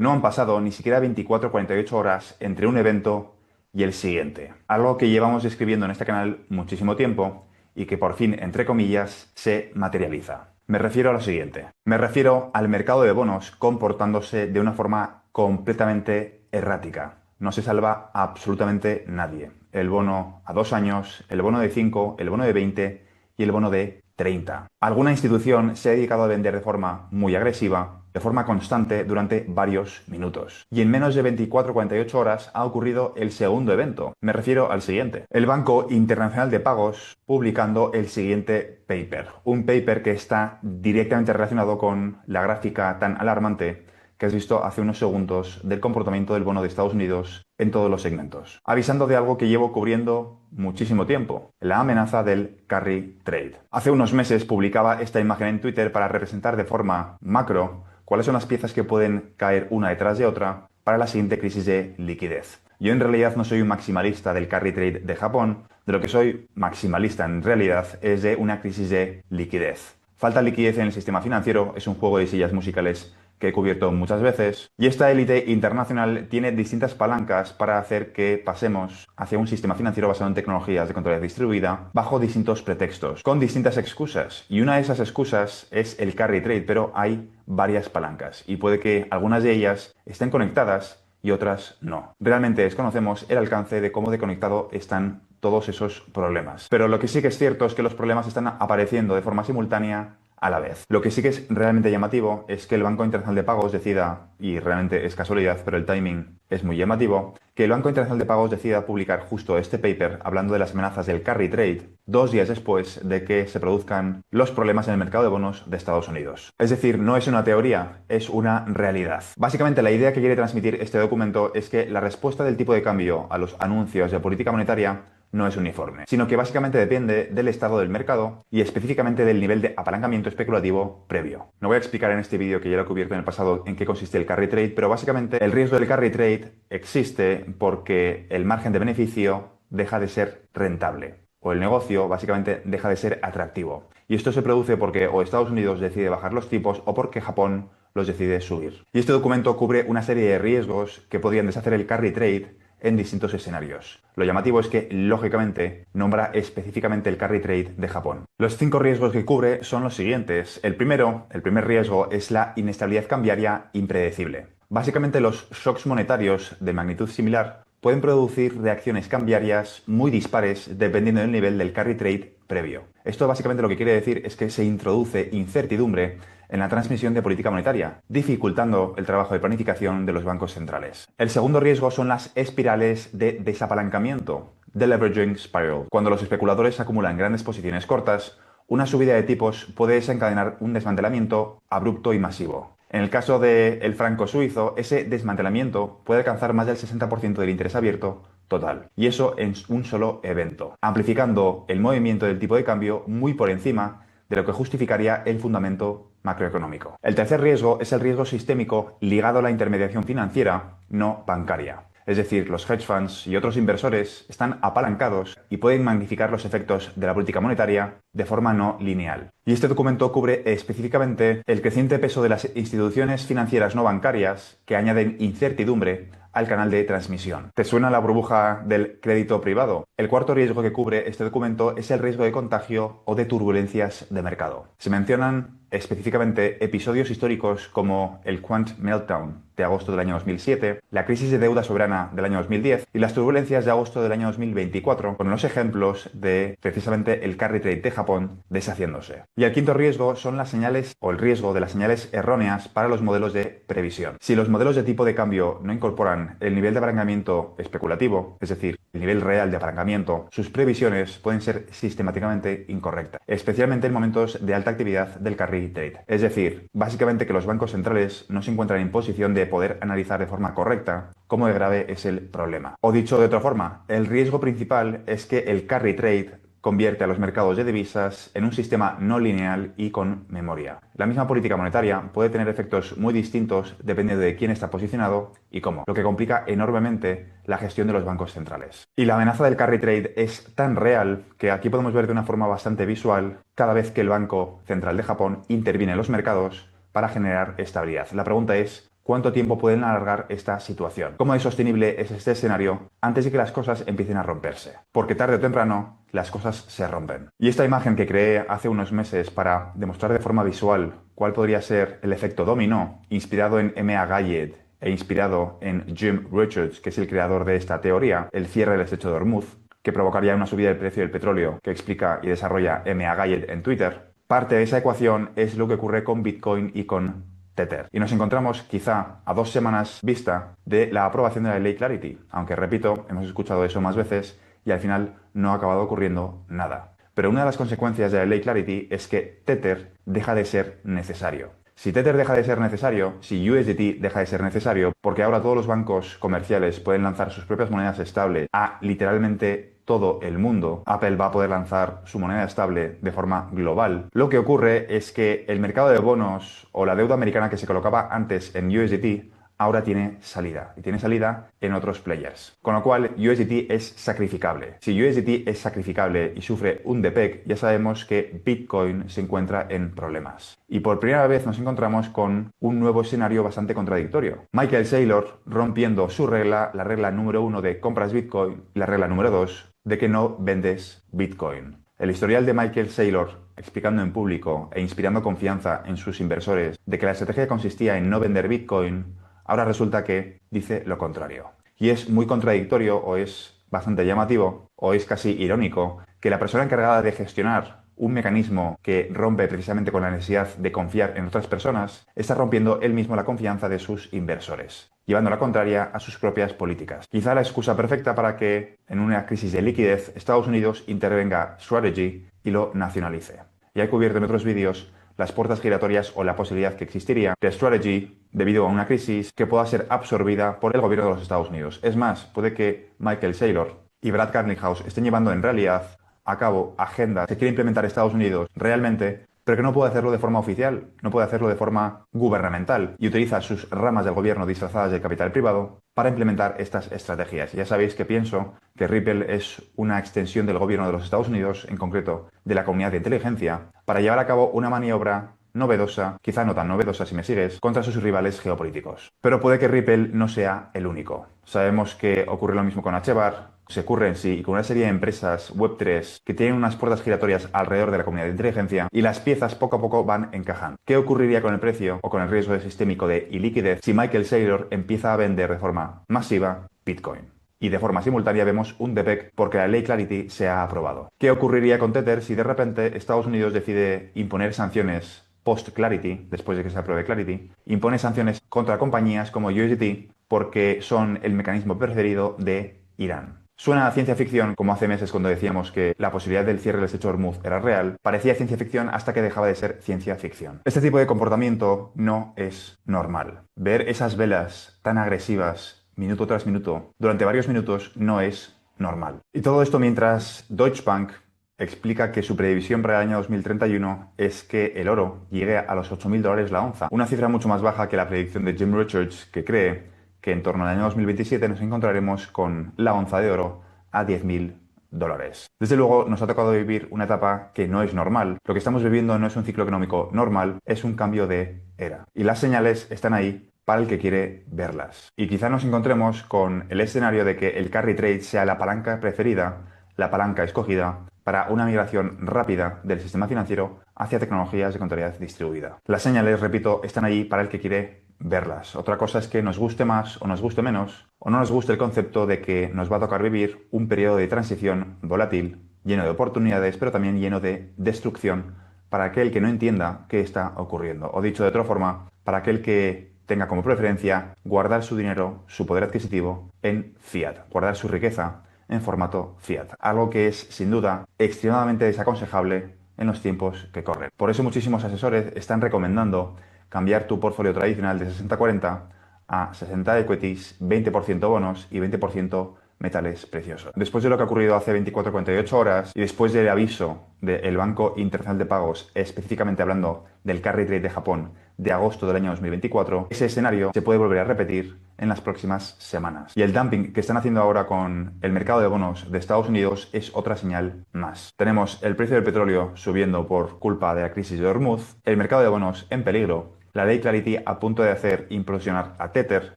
No han pasado ni siquiera 24 o 48 horas entre un evento y el siguiente. Algo que llevamos describiendo en este canal muchísimo tiempo y que por fin, entre comillas, se materializa. Me refiero a lo siguiente. Me refiero al mercado de bonos comportándose de una forma completamente errática. No se salva absolutamente nadie. El bono a 2 años, el bono de 5, el bono de 20 y el bono de 30. Alguna institución se ha dedicado a vender de forma muy agresiva, de forma constante durante varios minutos. Y en menos de 24 o 48 horas ha ocurrido el segundo evento. Me refiero al siguiente. El Banco Internacional de Pagos publicando el siguiente paper. Un paper que está directamente relacionado con la gráfica tan alarmante que has visto hace unos segundos del comportamiento del bono de Estados Unidos en todos los segmentos, avisando de algo que llevo cubriendo muchísimo tiempo, la amenaza del carry trade. Hace unos meses publicaba esta imagen en Twitter para representar de forma macro cuáles son las piezas que pueden caer una detrás de otra para la siguiente crisis de liquidez. Yo en realidad no soy un maximalista del carry trade de Japón, de lo que soy maximalista en realidad es de una crisis de liquidez. Falta liquidez en el sistema financiero, es un juego de sillas musicales que he cubierto muchas veces, y esta élite internacional tiene distintas palancas para hacer que pasemos hacia un sistema financiero basado en tecnologías de contabilidad distribuida bajo distintos pretextos, con distintas excusas. Y una de esas excusas es el carry trade, pero hay varias palancas y puede que algunas de ellas estén conectadas y otras no. Realmente desconocemos el alcance de cómo de conectado están todos esos problemas. Pero lo que sí que es cierto es que los problemas están apareciendo de forma simultánea a la vez. Lo que sí que es realmente llamativo es que el Banco Internacional de Pagos decida, y realmente es casualidad, pero el timing es muy llamativo, que el Banco Internacional de Pagos decida publicar justo este paper hablando de las amenazas del carry trade 2 días después de que se produzcan los problemas en el mercado de bonos de Estados Unidos. Es decir, no es una teoría, es una realidad. Básicamente la idea que quiere transmitir este documento es que la respuesta del tipo de cambio a los anuncios de política monetaria no es uniforme, sino que básicamente depende del estado del mercado y específicamente del nivel de apalancamiento especulativo previo. No voy a explicar en este vídeo, que ya lo he cubierto en el pasado, en qué consiste el carry trade, pero básicamente el riesgo del carry trade existe porque el margen de beneficio deja de ser rentable o el negocio básicamente deja de ser atractivo. Y esto se produce porque o Estados Unidos decide bajar los tipos o porque Japón los decide subir. Y este documento cubre una serie de riesgos que podrían deshacer el carry trade en distintos escenarios. Lo llamativo es que, lógicamente, nombra específicamente el carry trade de Japón. Los 5 riesgos que cubre son los siguientes. El primer riesgo es la inestabilidad cambiaria impredecible. Básicamente, los shocks monetarios de magnitud similar pueden producir reacciones cambiarias muy dispares dependiendo del nivel del carry trade previo. Esto básicamente lo que quiere decir es que se introduce incertidumbre en la transmisión de política monetaria, dificultando el trabajo de planificación de los bancos centrales. El segundo riesgo son las espirales de desapalancamiento, de leveraging spiral. Cuando los especuladores acumulan grandes posiciones cortas, una subida de tipos puede desencadenar un desmantelamiento abrupto y masivo. En el caso del franco suizo, ese desmantelamiento puede alcanzar más del 60% del interés abierto total. Y eso en un solo evento, amplificando el movimiento del tipo de cambio muy por encima de lo que justificaría el fundamento macroeconómico. El tercer riesgo es el riesgo sistémico ligado a la intermediación financiera no bancaria. Es decir, los hedge funds y otros inversores están apalancados y pueden magnificar los efectos de la política monetaria de forma no lineal. Y este documento cubre específicamente el creciente peso de las instituciones financieras no bancarias que añaden incertidumbre al canal de transmisión. ¿Te suena la burbuja del crédito privado? El cuarto riesgo que cubre este documento es el riesgo de contagio o de turbulencias de mercado. Se mencionan específicamente episodios históricos como el Quant Meltdown de agosto del año 2007, la crisis de deuda soberana del año 2010 y las turbulencias de agosto del año 2024, con los ejemplos de precisamente el carry trade de Japón deshaciéndose. Y el quinto riesgo son las señales o el riesgo de las señales erróneas para los modelos de previsión. Si los modelos de tipo de cambio no incorporan el nivel de apalancamiento especulativo, es decir, el nivel real de apalancamiento, sus previsiones pueden ser sistemáticamente incorrectas, especialmente en momentos de alta actividad del carry trade. Es decir, básicamente que los bancos centrales no se encuentran en posición de poder analizar de forma correcta cómo de grave es el problema. O dicho de otra forma, el riesgo principal es que el carry trade convierte a los mercados de divisas en un sistema no lineal y con memoria. La misma política monetaria puede tener efectos muy distintos dependiendo de quién está posicionado y cómo, lo que complica enormemente la gestión de los bancos centrales. Y la amenaza del carry trade es tan real que aquí podemos ver de una forma bastante visual cada vez que el Banco Central de Japón interviene en los mercados para generar estabilidad. La pregunta es, cuánto tiempo pueden alargar esta situación. ¿Cómo de sostenible es este escenario antes de que las cosas empiecen a romperse? Porque tarde o temprano las cosas se rompen. Y esta imagen que creé hace unos meses para demostrar de forma visual cuál podría ser el efecto dominó, inspirado en M.A. Gayyed e inspirado en Jim Richards, que es el creador de esta teoría, el cierre del estrecho de Hormuz, que provocaría una subida del precio del petróleo que explica y desarrolla M.A. Gayyed en Twitter. Parte de esa ecuación es lo que ocurre con Bitcoin y con Tether. Y nos encontramos quizá a 2 semanas vista de la aprobación de la ley Clarity, aunque repito, hemos escuchado eso más veces y al final no ha acabado ocurriendo nada. Pero una de las consecuencias de la ley Clarity es que Tether deja de ser necesario. Si Tether deja de ser necesario, si USDT deja de ser necesario, porque ahora todos los bancos comerciales pueden lanzar sus propias monedas estables a literalmente todo el mundo, Apple va a poder lanzar su moneda estable de forma global. Lo que ocurre es que el mercado de bonos o la deuda americana que se colocaba antes en USDT ahora tiene salida, y tiene salida en otros players. Con lo cual, USDT es sacrificable. Si USDT es sacrificable y sufre un depeg, ya sabemos que Bitcoin se encuentra en problemas. Y por primera vez nos encontramos con un nuevo escenario bastante contradictorio. Michael Saylor rompiendo su regla, la regla número 1 de compras Bitcoin y la regla número 2 de que no vendes Bitcoin. El historial de Michael Saylor explicando en público e inspirando confianza en sus inversores de que la estrategia consistía en no vender Bitcoin, ahora resulta que dice lo contrario. Y es muy contradictorio, o es bastante llamativo, o es casi irónico, que la persona encargada de gestionar un mecanismo que rompe precisamente con la necesidad de confiar en otras personas, está rompiendo él mismo la confianza de sus inversores, llevando la contraria a sus propias políticas. Quizá la excusa perfecta para que, en una crisis de liquidez, Estados Unidos intervenga Strategy y lo nacionalice. Ya he cubierto en otros vídeos las puertas giratorias o la posibilidad que existiría de Strategy, debido a una crisis, que pueda ser absorbida por el gobierno de los Estados Unidos. Es más, puede que Michael Saylor y Brad Garlinghouse estén llevando en realidad a cabo agendas que quiere implementar Estados Unidos realmente, pero que no puede hacerlo de forma oficial, no puede hacerlo de forma gubernamental y utiliza sus ramas del gobierno disfrazadas de capital privado para implementar estas estrategias. Ya sabéis que pienso que Ripple es una extensión del gobierno de los Estados Unidos, en concreto de la comunidad de inteligencia, para llevar a cabo una maniobra novedosa, quizá no tan novedosa si me sigues, contra sus rivales geopolíticos. Pero puede que Ripple no sea el único. Sabemos que ocurre lo mismo con H-Bar, Securrency y con una serie de empresas Web3 que tienen unas puertas giratorias alrededor de la comunidad de inteligencia y las piezas poco a poco van encajando. ¿Qué ocurriría con el precio o con el riesgo sistémico de iliquidez si Michael Saylor empieza a vender de forma masiva Bitcoin? Y de forma simultánea vemos un depeg porque la ley Clarity se ha aprobado. ¿Qué ocurriría con Tether si de repente Estados Unidos decide imponer sanciones post-Clarity, después de que se apruebe Clarity, impone sanciones contra compañías como USDT porque son el mecanismo preferido de Irán? Suena a ciencia ficción, como hace meses cuando decíamos que la posibilidad del cierre del estrecho de Hormuz era real, parecía ciencia ficción hasta que dejaba de ser ciencia ficción. Este tipo de comportamiento no es normal. Ver esas velas tan agresivas minuto tras minuto durante varios minutos no es normal. Y todo esto mientras Deutsche Bank explica que su previsión para el año 2031 es que el oro llegue a los $8.000 la onza, una cifra mucho más baja que la predicción de Jim Richards, que cree que en torno al año 2027 nos encontraremos con la onza de oro a $10.000. Desde luego nos ha tocado vivir una etapa que no es normal. Lo que estamos viviendo no es un ciclo económico normal, es un cambio de era. Y las señales están ahí para el que quiere verlas. Y quizá nos encontremos con el escenario de que el carry trade sea la palanca preferida, la palanca escogida para una migración rápida del sistema financiero hacia tecnologías de contabilidad distribuida. Las señales, repito, están ahí para el que quiere verlas. Otra cosa es que nos guste más o nos guste menos, o no nos guste el concepto de que nos va a tocar vivir un periodo de transición volátil, lleno de oportunidades, pero también lleno de destrucción para aquel que no entienda qué está ocurriendo. O dicho de otra forma, para aquel que tenga como preferencia guardar su dinero, su poder adquisitivo en fiat, guardar su riqueza en formato fiat. Algo que es, sin duda, extremadamente desaconsejable en los tiempos que corren. Por eso muchísimos asesores están recomendando cambiar tu portfolio tradicional de 60-40 a 60 equities, 20% bonos y 20% metales preciosos. Después de lo que ha ocurrido hace 24-48 horas y después del aviso del Banco Internacional de Pagos, específicamente hablando del carry trade de Japón de agosto del año 2024, ese escenario se puede volver a repetir en las próximas semanas. Y el dumping que están haciendo ahora con el mercado de bonos de Estados Unidos es otra señal más. Tenemos el precio del petróleo subiendo por culpa de la crisis de Hormuz, el mercado de bonos en peligro la ley Clarity a punto de hacer implosionar a Tether,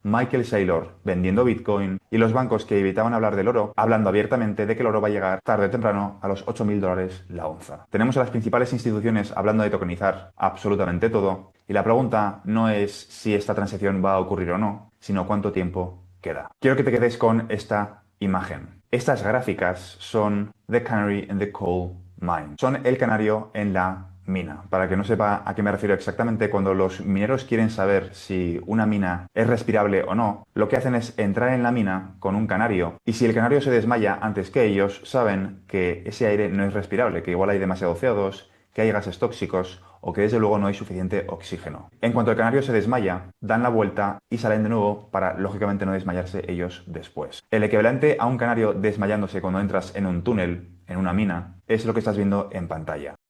Michael Saylor vendiendo Bitcoin y los bancos que evitaban hablar del oro hablando abiertamente de que el oro va a llegar tarde o temprano a los $8.000 la onza. Tenemos a las principales instituciones hablando de tokenizar absolutamente todo y la pregunta no es si esta transición va a ocurrir o no, sino cuánto tiempo queda. Quiero que te quedes con esta imagen. Estas gráficas son The Canary in the Coal Mine. Son el canario en la mina. Para que no sepa a qué me refiero exactamente, cuando los mineros quieren saber si una mina es respirable o no, lo que hacen es entrar en la mina con un canario y si el canario se desmaya antes que ellos, saben que ese aire no es respirable, que igual hay demasiado CO2, que hay gases tóxicos o que desde luego no hay suficiente oxígeno. En cuanto el canario se desmaya, dan la vuelta y salen de nuevo para, lógicamente, no desmayarse ellos después. El equivalente a un canario desmayándose cuando entras en un túnel, en una mina, es lo que estás viendo en pantalla.